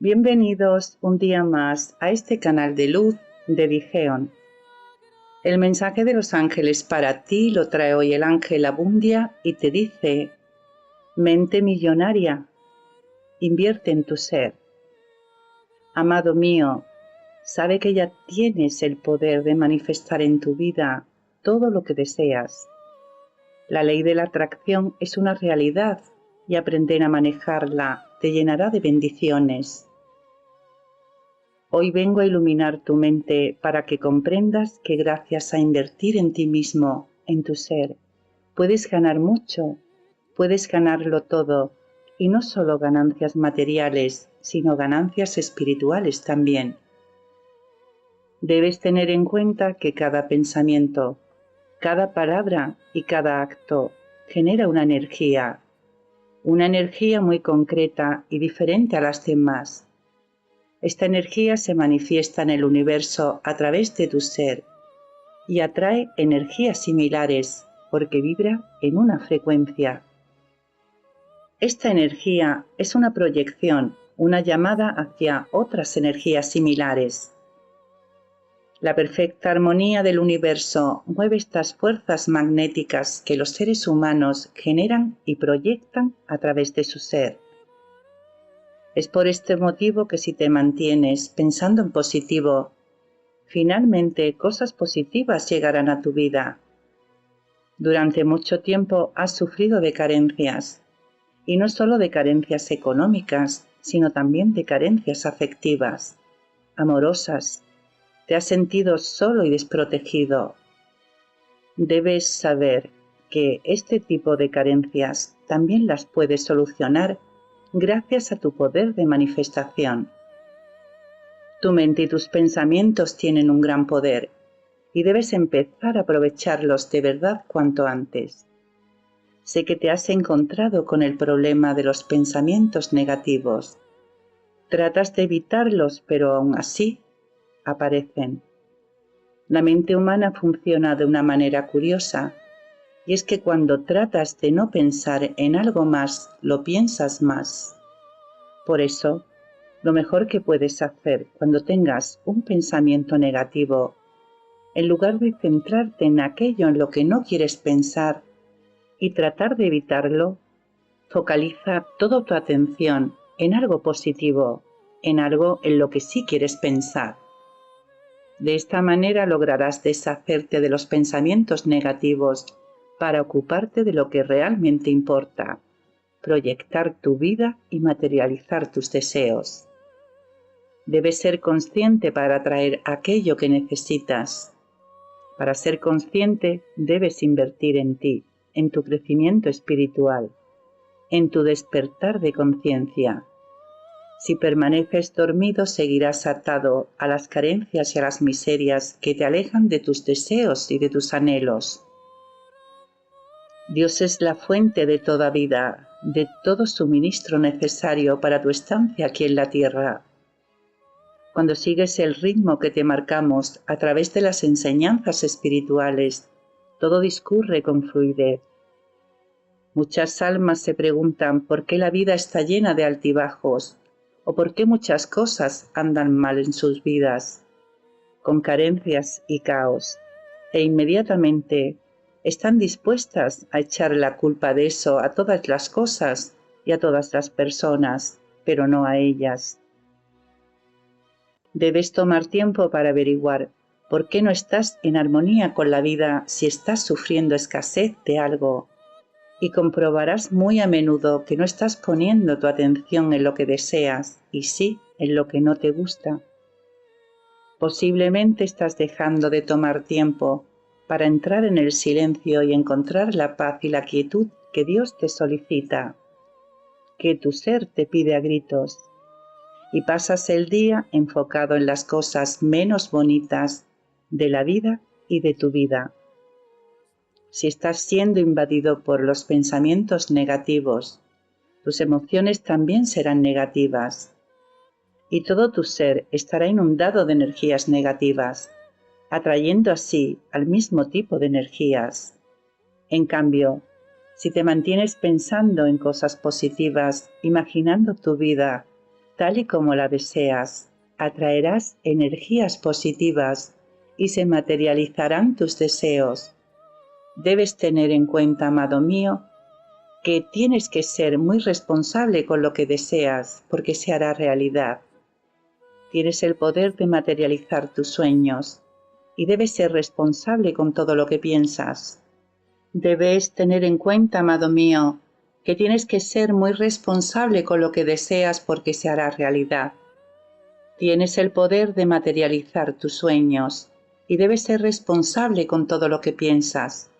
Bienvenidos un día más a este canal de luz de Digeon. El mensaje de los ángeles para ti lo trae hoy el ángel Abundia y te dice: mente millonaria, invierte en tu ser. Amado mío, sabe que ya tienes el poder de manifestar en tu vida todo lo que deseas. La ley de la atracción es una realidad y aprender a manejarla te llenará de bendiciones. Hoy vengo a iluminar tu mente para que comprendas que gracias a invertir en ti mismo, en tu ser, puedes ganar mucho, puedes ganarlo todo, y no solo ganancias materiales, sino ganancias espirituales también. Debes tener en cuenta que cada pensamiento, cada palabra y cada acto genera una energía muy concreta y diferente a las demás. Esta energía se manifiesta en el universo a través de tu ser y atrae energías similares porque vibra en una frecuencia. Esta energía es una proyección, una llamada hacia otras energías similares. La perfecta armonía del universo mueve estas fuerzas magnéticas que los seres humanos generan y proyectan a través de su ser. Es por este motivo que si te mantienes pensando en positivo, finalmente cosas positivas llegarán a tu vida. Durante mucho tiempo has sufrido de carencias, y no solo de carencias económicas, sino también de carencias afectivas, amorosas. Te has sentido solo y desprotegido. Debes saber que este tipo de carencias también las puedes solucionar gracias a tu poder de manifestación. Tu mente y tus pensamientos tienen un gran poder y debes empezar a aprovecharlos de verdad cuanto antes. Sé que te has encontrado con el problema de los pensamientos negativos. Tratas de evitarlos, pero aún así aparecen. La mente humana funciona de una manera curiosa, y es que cuando tratas de no pensar en algo más, lo piensas más. Por eso, lo mejor que puedes hacer cuando tengas un pensamiento negativo, en lugar de centrarte en aquello en lo que no quieres pensar y tratar de evitarlo, focaliza toda tu atención en algo positivo, en algo en lo que sí quieres pensar. De esta manera lograrás deshacerte de los pensamientos negativos para ocuparte de lo que realmente importa, proyectar tu vida y materializar tus deseos. Debes ser consciente para atraer aquello que necesitas. Para ser consciente, debes invertir en ti, en tu crecimiento espiritual, en tu despertar de conciencia. Si permaneces dormido, seguirás atado a las carencias y a las miserias que te alejan de tus deseos y de tus anhelos. Dios es la fuente de toda vida, de todo suministro necesario para tu estancia aquí en la tierra. Cuando sigues el ritmo que te marcamos a través de las enseñanzas espirituales, todo discurre con fluidez. Muchas almas se preguntan por qué la vida está llena de altibajos o por qué muchas cosas andan mal en sus vidas, con carencias y caos, e inmediatamente están dispuestas a echar la culpa de eso a todas las cosas y a todas las personas, pero no a ellas. Debes tomar tiempo para averiguar por qué no estás en armonía con la vida si estás sufriendo escasez de algo, y comprobarás muy a menudo que no estás poniendo tu atención en lo que deseas y sí en lo que no te gusta. Posiblemente estás dejando de tomar tiempo para entrar en el silencio y encontrar la paz y la quietud que Dios te solicita, que tu ser te pide a gritos, y pasas el día enfocado en las cosas menos bonitas de la vida y de tu vida. Si estás siendo invadido por los pensamientos negativos, tus emociones también serán negativas y todo tu ser estará inundado de energías negativas, atrayendo así al mismo tipo de energías. En cambio, si te mantienes pensando en cosas positivas, imaginando tu vida, tal y como la deseas, atraerás energías positivas y se materializarán tus deseos. Debes tener en cuenta, amado mío, que tienes que ser muy responsable con lo que deseas, porque se hará realidad. Tienes el poder de materializar tus sueños y debes ser responsable con todo lo que piensas. Debes tener en cuenta, amado mío, que tienes que ser muy responsable con lo que deseas porque se hará realidad. Tienes el poder de materializar tus sueños y debes ser responsable con todo lo que piensas.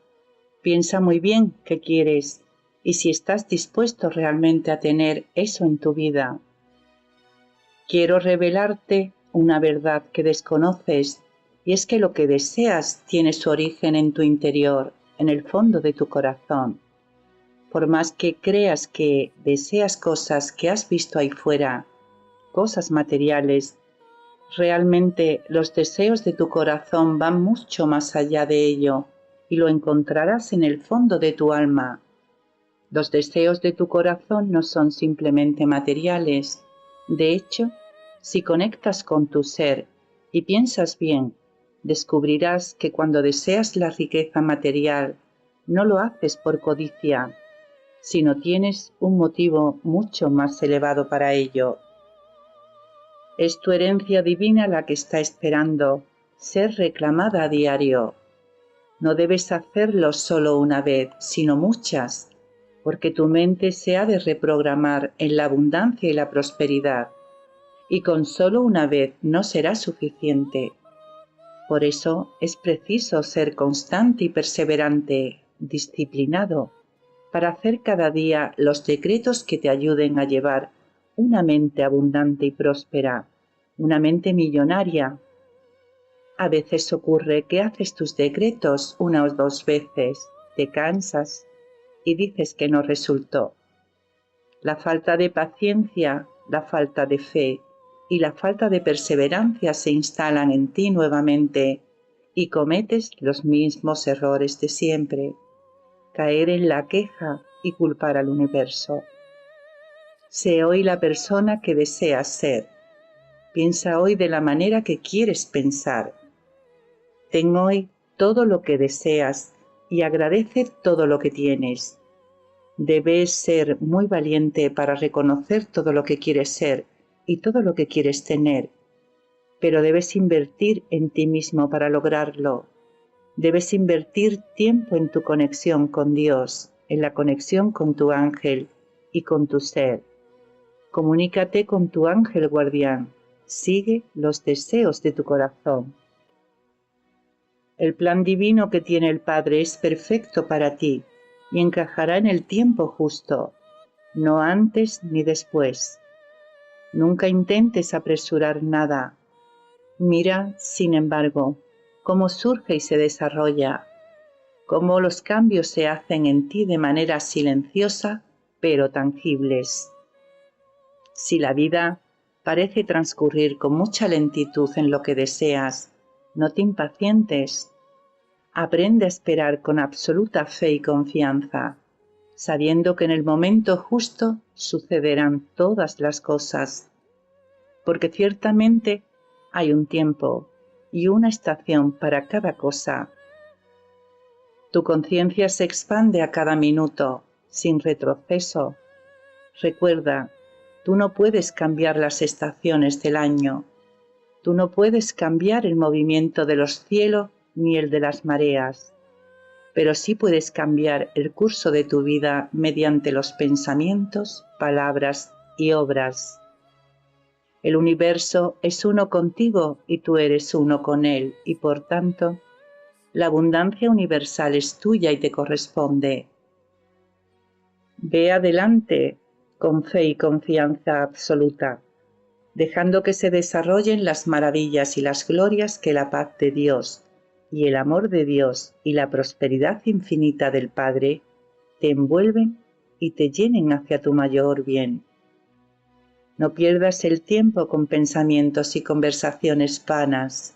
Piensa muy bien qué quieres y si estás dispuesto realmente a tener eso en tu vida. Quiero revelarte una verdad que desconoces, y es que lo que deseas tiene su origen en tu interior, en el fondo de tu corazón. Por más que creas que deseas cosas que has visto ahí fuera, cosas materiales, realmente los deseos de tu corazón van mucho más allá de ello y lo encontrarás en el fondo de tu alma. Los deseos de tu corazón no son simplemente materiales. De hecho, si conectas con tu ser y piensas bien, descubrirás que cuando deseas la riqueza material, no lo haces por codicia, sino tienes un motivo mucho más elevado para ello. Es tu herencia divina la que está esperando ser reclamada a diario. No debes hacerlo solo una vez, sino muchas, porque tu mente se ha de reprogramar en la abundancia y la prosperidad, y con solo una vez no será suficiente. Por eso es preciso ser constante y perseverante, disciplinado, para hacer cada día los decretos que te ayuden a llevar una mente abundante y próspera, una mente millonaria. A veces ocurre que haces tus decretos una o dos veces, te cansas y dices que no resultó. La falta de paciencia, la falta de fe y la falta de perseverancia se instalan en ti nuevamente y cometes los mismos errores de siempre, caer en la queja y culpar al universo. Sé hoy la persona que deseas ser. Piensa hoy de la manera que quieres pensar. Ten hoy todo lo que deseas y agradece todo lo que tienes. Debes ser muy valiente para reconocer todo lo que quieres ser y todo lo que quieres tener, pero debes invertir en ti mismo para lograrlo. Debes invertir tiempo en tu conexión con Dios, en la conexión con tu ángel y con tu ser. Comunícate con tu ángel guardián. Sigue los deseos de tu corazón. El plan divino que tiene el Padre es perfecto para ti y encajará en el tiempo justo, no antes ni después. Nunca intentes apresurar nada. Mira, sin embargo, cómo surge y se desarrolla, cómo los cambios se hacen en ti de manera silenciosa pero tangibles. Si la vida parece transcurrir con mucha lentitud en lo que deseas, no te impacientes. Aprende a esperar con absoluta fe y confianza, sabiendo que en el momento justo sucederán todas las cosas, porque ciertamente hay un tiempo y una estación para cada cosa. Tu conciencia se expande a cada minuto, sin retroceso. Recuerda, tú no puedes cambiar las estaciones del año, tú no puedes cambiar el movimiento de los cielos ni el de las mareas, pero sí puedes cambiar el curso de tu vida mediante los pensamientos, palabras y obras. El universo es uno contigo y tú eres uno con él, y por tanto, la abundancia universal es tuya y te corresponde. Ve adelante con fe y confianza absoluta, dejando que se desarrollen las maravillas y las glorias que la paz de Dios y el amor de Dios y la prosperidad infinita del Padre te envuelven y te llenen hacia tu mayor bien. No pierdas el tiempo con pensamientos y conversaciones vanas.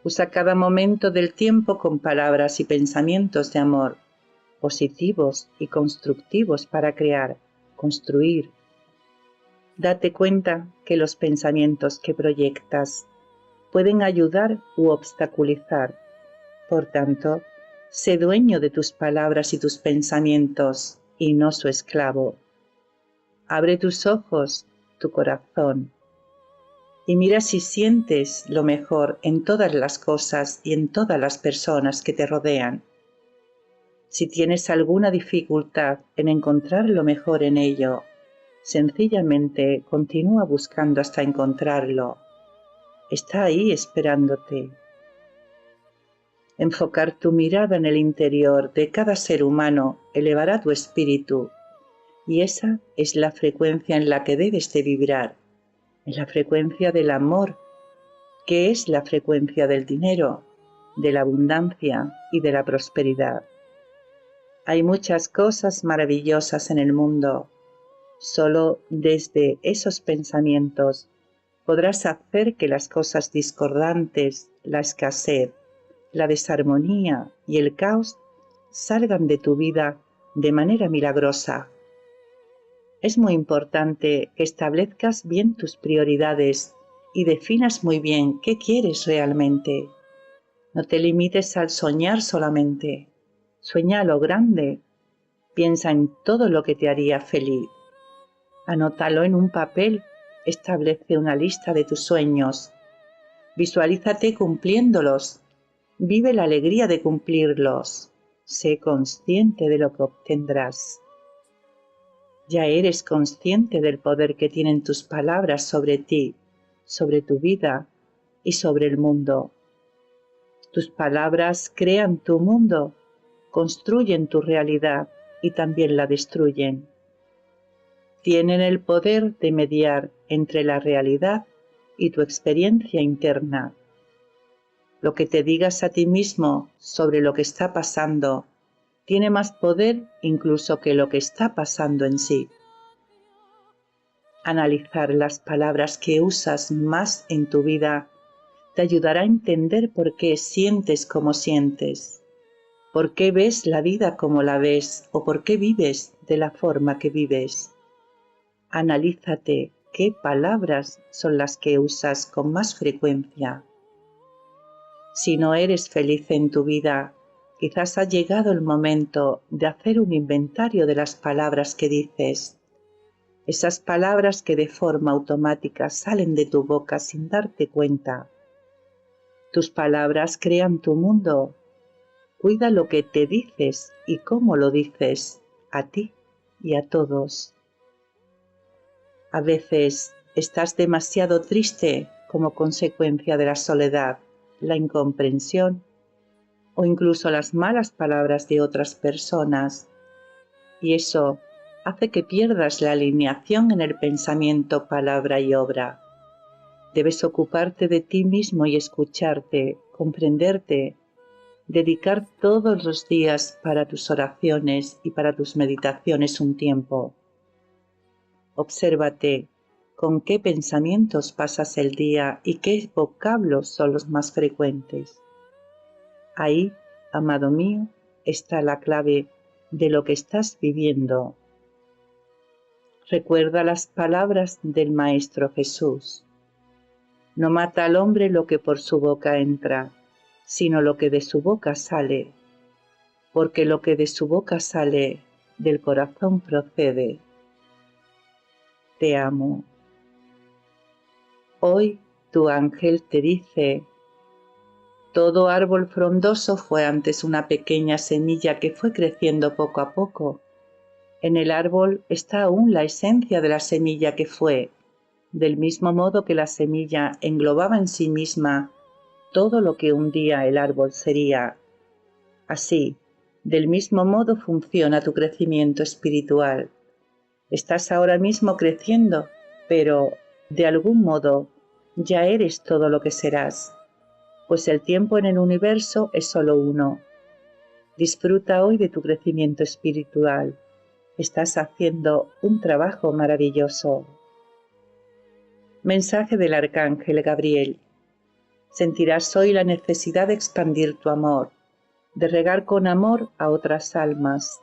Usa cada momento del tiempo con palabras y pensamientos de amor, positivos y constructivos para crear, construir. Date cuenta que los pensamientos que proyectas pueden ayudar u obstaculizar. Por tanto, sé dueño de tus palabras y tus pensamientos y no su esclavo. Abre tus ojos, tu corazón, y mira si sientes lo mejor en todas las cosas y en todas las personas que te rodean. Si tienes alguna dificultad en encontrar lo mejor en ello, sencillamente continúa buscando hasta encontrarlo. Está ahí esperándote. Enfocar tu mirada en el interior de cada ser humano elevará tu espíritu, y esa es la frecuencia en la que debes de vibrar, en la frecuencia del amor, que es la frecuencia del dinero, de la abundancia y de la prosperidad. Hay muchas cosas maravillosas en el mundo. Solo desde esos pensamientos podrás hacer que las cosas discordantes, la escasez, la desarmonía y el caos salgan de tu vida de manera milagrosa. Es muy importante que establezcas bien tus prioridades y definas muy bien qué quieres realmente. No te limites al soñar solamente. Sueña a lo grande. Piensa en todo lo que te haría feliz. Anótalo en un papel. Establece una lista de tus sueños. Visualízate cumpliéndolos. Vive la alegría de cumplirlos. Sé consciente de lo que obtendrás. Ya eres consciente del poder que tienen tus palabras sobre ti, sobre tu vida y sobre el mundo. Tus palabras crean tu mundo, construyen tu realidad y también la destruyen. Tienen el poder de mediar entre la realidad y tu experiencia interna. Lo que te digas a ti mismo sobre lo que está pasando tiene más poder incluso que lo que está pasando en sí. Analizar las palabras que usas más en tu vida te ayudará a entender por qué sientes como sientes, por qué ves la vida como la ves o por qué vives de la forma que vives. Analízate qué palabras son las que usas con más frecuencia. Si no eres feliz en tu vida, quizás ha llegado el momento de hacer un inventario de las palabras que dices. Esas palabras que de forma automática salen de tu boca sin darte cuenta. Tus palabras crean tu mundo. Cuida lo que te dices y cómo lo dices, a ti y a todos. A veces estás demasiado triste como consecuencia de la soledad, la incomprensión o incluso las malas palabras de otras personas. Y eso hace que pierdas la alineación en el pensamiento, palabra y obra. Debes ocuparte de ti mismo y escucharte, comprenderte, dedicar todos los días para tus oraciones y para tus meditaciones un tiempo. Obsérvate con qué pensamientos pasas el día y qué vocablos son los más frecuentes. Ahí, amado mío, está la clave de lo que estás viviendo. Recuerda las palabras del Maestro Jesús. No mata al hombre lo que por su boca entra, sino lo que de su boca sale, porque lo que de su boca sale, del corazón procede. Te amo. Hoy tu ángel te dice: todo árbol frondoso fue antes una pequeña semilla que fue creciendo poco a poco. En el árbol está aún la esencia de la semilla que fue, del mismo modo que la semilla englobaba en sí misma todo lo que un día el árbol sería. Así, del mismo modo funciona tu crecimiento espiritual. Estás ahora mismo creciendo, pero, de algún modo, ya eres todo lo que serás, pues el tiempo en el universo es solo uno. Disfruta hoy de tu crecimiento espiritual. Estás haciendo un trabajo maravilloso. Mensaje del Arcángel Gabriel. Sentirás hoy la necesidad de expandir tu amor, de regar con amor a otras almas.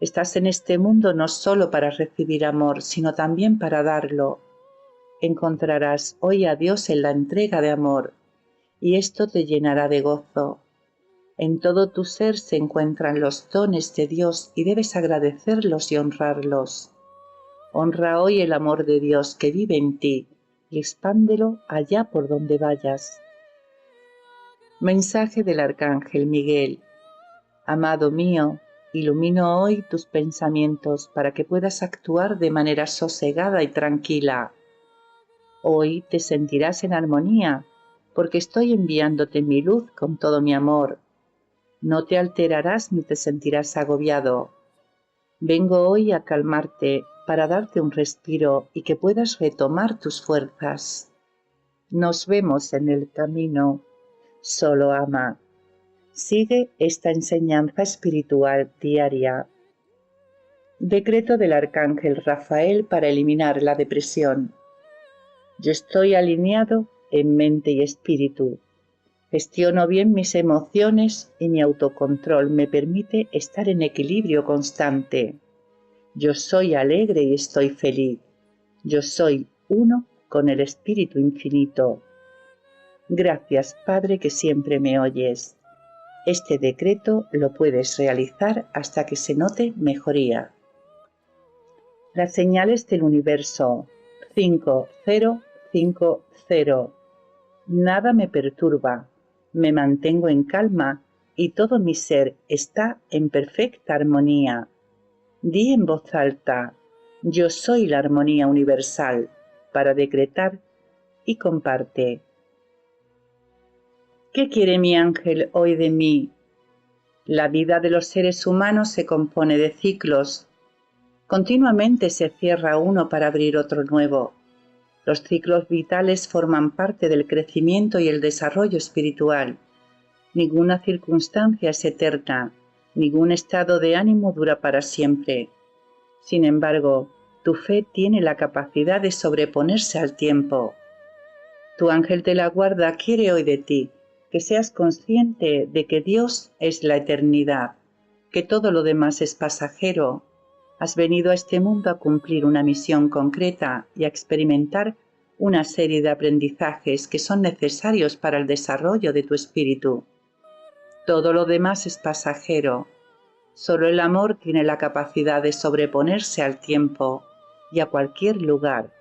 Estás en este mundo no solo para recibir amor, sino también para darlo. Encontrarás hoy a Dios en la entrega de amor, y esto te llenará de gozo. En todo tu ser se encuentran los dones de Dios y debes agradecerlos y honrarlos. Honra hoy el amor de Dios que vive en ti y expándelo allá por donde vayas. Mensaje del Arcángel Miguel. Amado mío, ilumino hoy tus pensamientos para que puedas actuar de manera sosegada y tranquila. Hoy te sentirás en armonía, porque estoy enviándote mi luz con todo mi amor. No te alterarás ni te sentirás agobiado. Vengo hoy a calmarte para darte un respiro y que puedas retomar tus fuerzas. Nos vemos en el camino. Solo ama. Sigue esta enseñanza espiritual diaria. Decreto del Arcángel Rafael para eliminar la depresión. Yo estoy alineado en mente y espíritu. Gestiono bien mis emociones y mi autocontrol me permite estar en equilibrio constante. Yo soy alegre y estoy feliz. Yo soy uno con el Espíritu Infinito. Gracias, Padre, que siempre me oyes. Este decreto lo puedes realizar hasta que se note mejoría. Las señales del universo. 5050. Nada me perturba. Me mantengo en calma y todo mi ser está en perfecta armonía. Di en voz alta, yo soy la armonía universal, para decretar y comparte. ¿Qué quiere mi ángel hoy de mí? La vida de los seres humanos se compone de ciclos. Continuamente se cierra uno para abrir otro nuevo. Los ciclos vitales forman parte del crecimiento y el desarrollo espiritual. Ninguna circunstancia es eterna, ningún estado de ánimo dura para siempre. Sin embargo, tu fe tiene la capacidad de sobreponerse al tiempo. Tu ángel de la guarda quiere hoy de ti que seas consciente de que Dios es la eternidad, que todo lo demás es pasajero. Has venido a este mundo a cumplir una misión concreta y a experimentar una serie de aprendizajes que son necesarios para el desarrollo de tu espíritu. Todo lo demás es pasajero. Solo el amor tiene la capacidad de sobreponerse al tiempo y a cualquier lugar.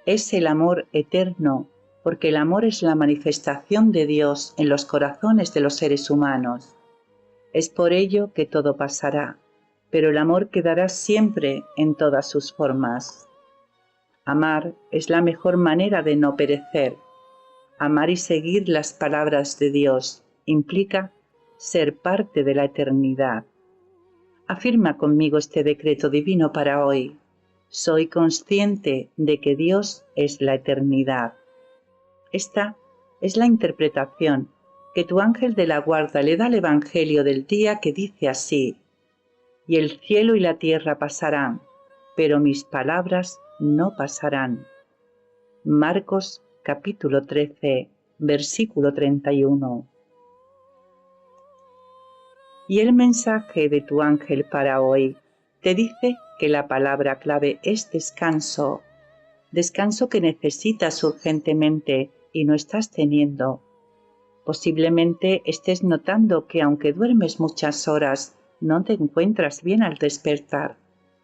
Es el amor eterno, porque el amor es la manifestación de Dios en los corazones de los seres humanos. Es por ello que todo pasará, pero el amor quedará siempre en todas sus formas. Amar es la mejor manera de no perecer. Amar y seguir las palabras de Dios implica ser parte de la eternidad. Afirma conmigo este decreto divino para hoy. Soy consciente de que Dios es la eternidad. Esta es la interpretación que tu ángel de la guarda le da al Evangelio del día, que dice así: y el cielo y la tierra pasarán, pero mis palabras no pasarán. Marcos capítulo 13, versículo 31. Y el mensaje de tu ángel para hoy te dice que la palabra clave es descanso, descanso que necesitas urgentemente y no estás teniendo. Posiblemente estés notando que aunque duermes muchas horas, no te encuentras bien al despertar,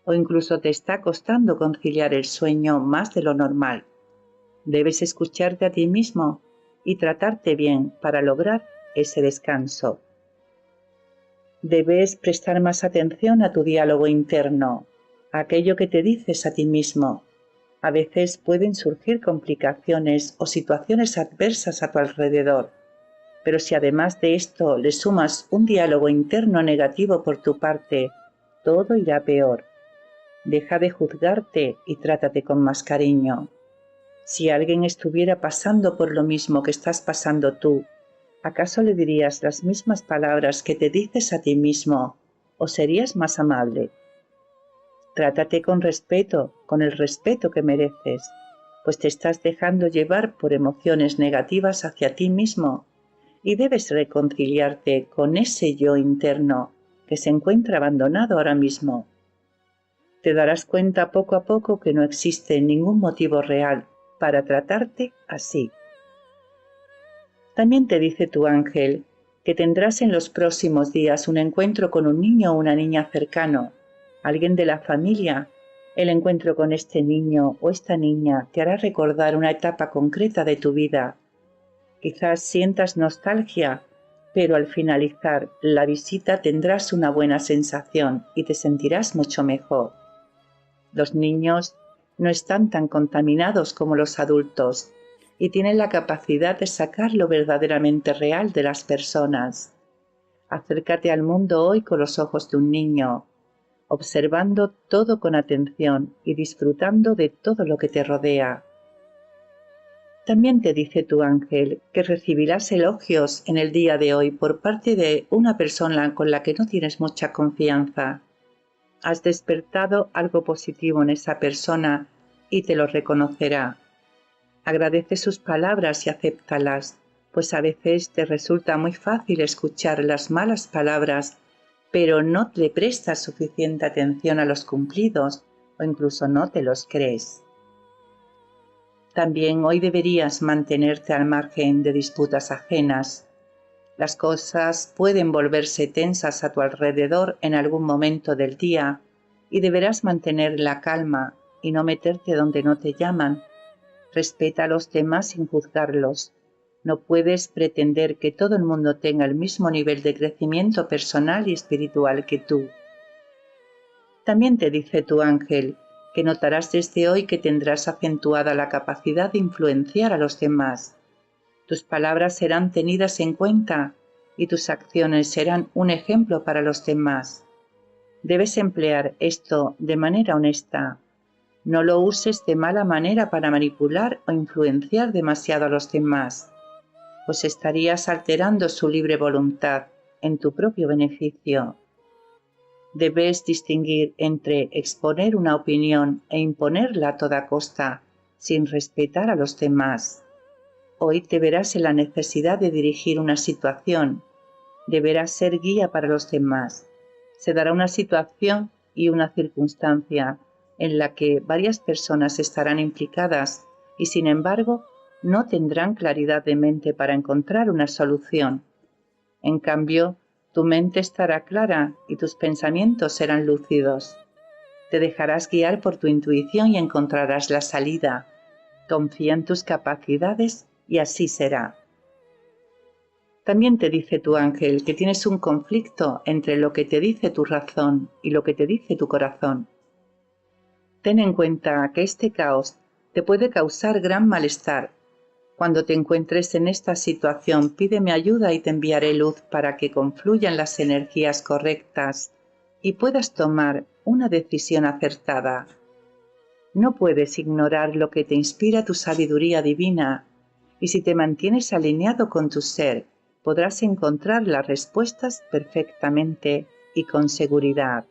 o incluso te está costando conciliar el sueño más de lo normal. Debes escucharte a ti mismo y tratarte bien para lograr ese descanso. Debes prestar más atención a tu diálogo interno, a aquello que te dices a ti mismo. A veces pueden surgir complicaciones o situaciones adversas a tu alrededor, pero si además de esto le sumas un diálogo interno negativo por tu parte, todo irá peor. Deja de juzgarte y trátate con más cariño. Si alguien estuviera pasando por lo mismo que estás pasando tú, ¿acaso le dirías las mismas palabras que te dices a ti mismo, o serías más amable? Trátate con respeto, con el respeto que mereces, pues te estás dejando llevar por emociones negativas hacia ti mismo y debes reconciliarte con ese yo interno que se encuentra abandonado ahora mismo. Te darás cuenta poco a poco que no existe ningún motivo real para tratarte así. También te dice tu ángel que tendrás en los próximos días un encuentro con un niño o una niña cercano, alguien de la familia. El encuentro con este niño o esta niña te hará recordar una etapa concreta de tu vida. Quizás sientas nostalgia, pero al finalizar la visita tendrás una buena sensación y te sentirás mucho mejor. Los niños no están tan contaminados como los adultos y tienen la capacidad de sacar lo verdaderamente real de las personas. Acércate al mundo hoy con los ojos de un niño, observando todo con atención y disfrutando de todo lo que te rodea. También te dice tu ángel que recibirás elogios en el día de hoy por parte de una persona con la que no tienes mucha confianza. Has despertado algo positivo en esa persona y te lo reconocerá. Agradece sus palabras y acéptalas, pues a veces te resulta muy fácil escuchar las malas palabras, pero no le prestas suficiente atención a los cumplidos o incluso no te los crees. También hoy deberías mantenerte al margen de disputas ajenas. Las cosas pueden volverse tensas a tu alrededor en algún momento del día y deberás mantener la calma y no meterte donde no te llaman. Respeta a los demás sin juzgarlos. No puedes pretender que todo el mundo tenga el mismo nivel de crecimiento personal y espiritual que tú. También te dice tu ángel que notarás desde hoy que tendrás acentuada la capacidad de influenciar a los demás. Tus palabras serán tenidas en cuenta y tus acciones serán un ejemplo para los demás. Debes emplear esto de manera honesta. No lo uses de mala manera para manipular o influenciar demasiado a los demás, pues estarías alterando su libre voluntad en tu propio beneficio. Debes distinguir entre exponer una opinión e imponerla a toda costa, sin respetar a los demás. Hoy te verás en la necesidad de dirigir una situación. Deberás ser guía para los demás. Se dará una situación y una circunstancia en la que varias personas estarán implicadas y, sin embargo, no tendrán claridad de mente para encontrar una solución. En cambio, tu mente estará clara y tus pensamientos serán lúcidos. Te dejarás guiar por tu intuición y encontrarás la salida. Confía en tus capacidades y así será. También te dice tu ángel que tienes un conflicto entre lo que te dice tu razón y lo que te dice tu corazón. Ten en cuenta que este caos te puede causar gran malestar. Cuando te encuentres en esta situación, pídeme ayuda y te enviaré luz para que confluyan las energías correctas y puedas tomar una decisión acertada. No puedes ignorar lo que te inspira tu sabiduría divina, y si te mantienes alineado con tu ser, podrás encontrar las respuestas perfectamente y con seguridad.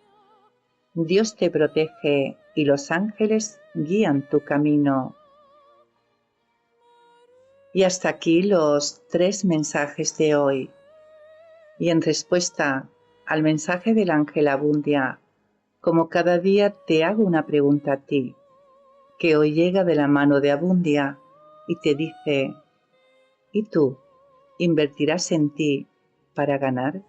Dios te protege y los ángeles guían tu camino. Y hasta aquí los 3 mensajes de hoy. Y en respuesta al mensaje del ángel Abundia, como cada día te hago una pregunta a ti, que hoy llega de la mano de Abundia y te dice: ¿y tú invertirás en ti para ganar?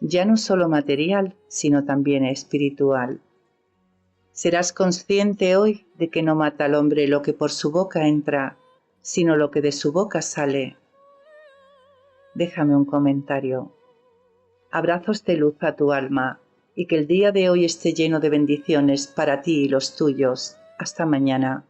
Ya no solo material, sino también espiritual. Serás consciente hoy de que no mata al hombre lo que por su boca entra, sino lo que de su boca sale. Déjame un comentario. Abrazos de luz a tu alma y que el día de hoy esté lleno de bendiciones para ti y los tuyos. Hasta mañana.